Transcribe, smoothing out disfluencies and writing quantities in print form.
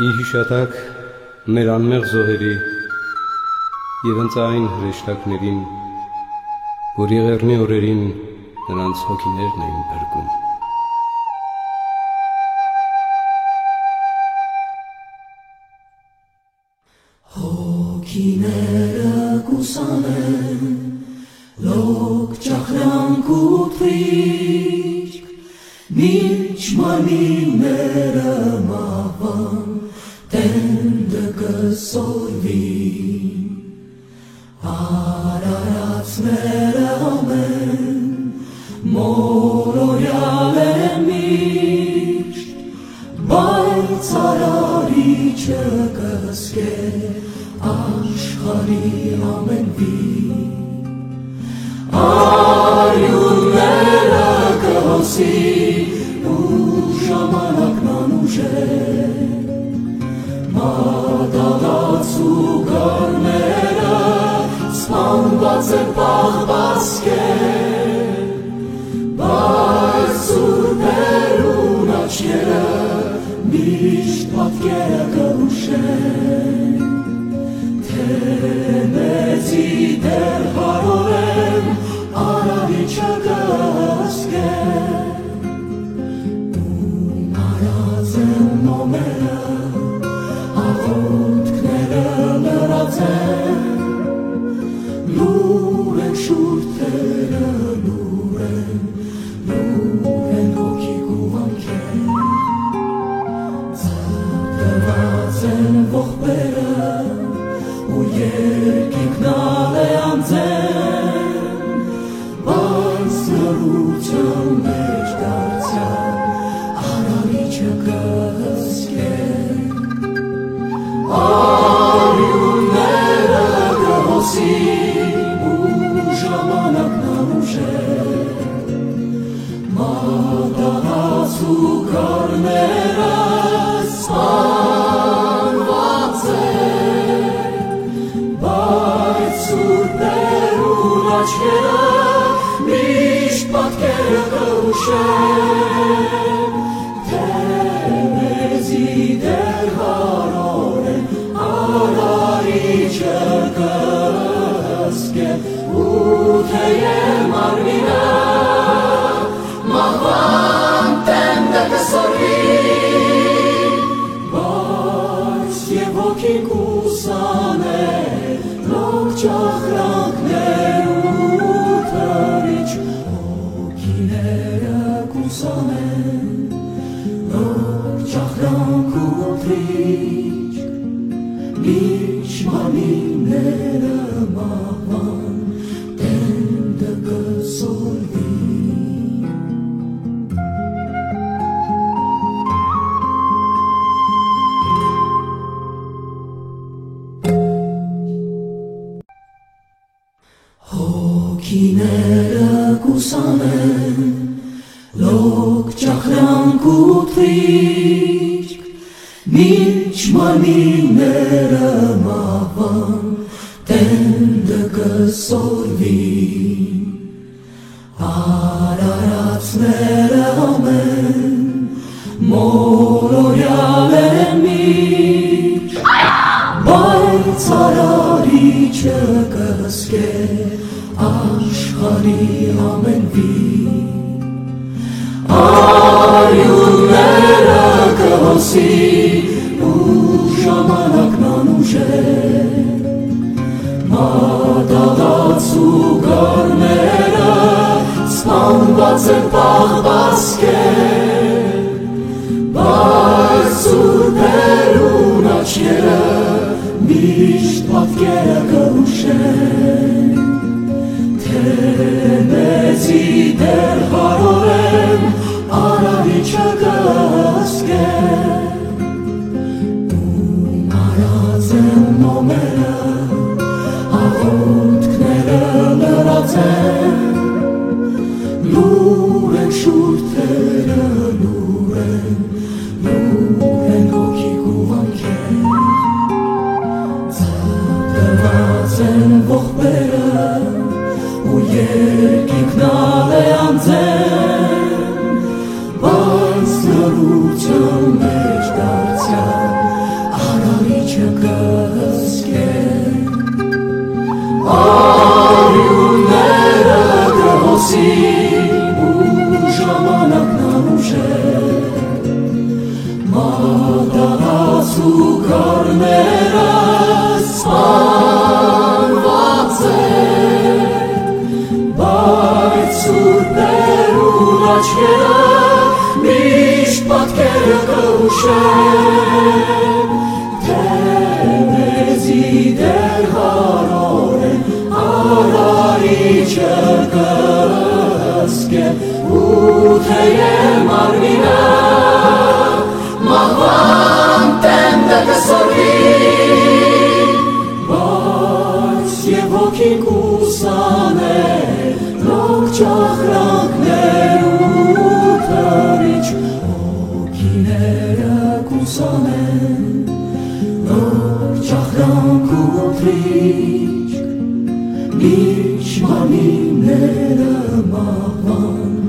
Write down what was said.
Ի հիշատակ մեր անմեղ զոհերի և հենց այն հրեշտակներին, որ եղեռնի օրերին նրանց հոգիներն էին փրկում։ Հոգիները կուսանեն, լոկ ճախրանք ու թրիչք, մինչ մարմինները մահվան, տենդը կսորվին, արարածները ամեն, մորորյալ են միշտ, բայց արարիչը կհսկե աշխարհի ամեն վիճ, արյունները կհոսի ու ժամանակն անուժել, մատաղած ու գարները սպանված են պահվածքել, բայց սուրբերուն աչքերը միշտ պատկերը կհուշեն, թե մեծի դեռ հարորեն արարիչը կհսկեն, ու մարած են մոմերը, աղոթքները լրած են, լուր են շուրթերը, լուր են հոգի կուվանքեն, ձգտված են ողբերը, ու երկինքնալ է անձեն, բայց լրության մեջ դարձյալ արարիչը կհսկեն, արյունները կհոսի ու ժամանակն անուժել, մատաղած ու գարները սպանված են, բայց սուրբերուն աչքերը միշտ պատկերը կհուշեն, թե մեզի դեռ հարոր են արարիչը կհսկեն, ու թեև մարմինը մահվան տենդը կսորվի, բայց և հոգին կուսանել լոկ ճախրանքներ ու թրիչ, հոգիները կուսանեն լոկ ճախրանք ու թրիչ, մինչ մարմինները մահվան տենդը կսորվի։ Հոգիները կուսանեն լոկ ճախրանք ու թրիչք, մինչ մարմինները մահվան տենդը կսորվին, արարածները ամեն մորորյալ են միշտ, բայց արարիչը կհսկե աշխարհի ամեն վիճ, արյունները կհոսի ու ժամանակն անուժել, մատաղած ու գարները սպանված են պահվածքել, բայց սուրբերուն աչքերը միշտ պատկերը կհուշեն, թե մեծի դեռ հարոր են արարիչը կհսկեն, ու մարած են մոմերը, աղոթքները լրած են, լուր են շուրթերը, լուր են հոգի կուվանքեն, ձգտված են ողբերը, ու երկինքնալ է անձեն, բայց լրության մեջ դարձյալ Սուրբեր ու աչքերը միշտ պատկերը կհուշեն, թե մեզի դեր հարորեն արարիչը կհսկեն, ու թեև մարմինը մահվան տենդը կսորվի, բայց և հոգին կուսաներ լոք ճախրանքներ ու թրիչ, հոգիները կուսանեն լոք ճախրանք ու թրիչ, միշտ մարմինները մահվան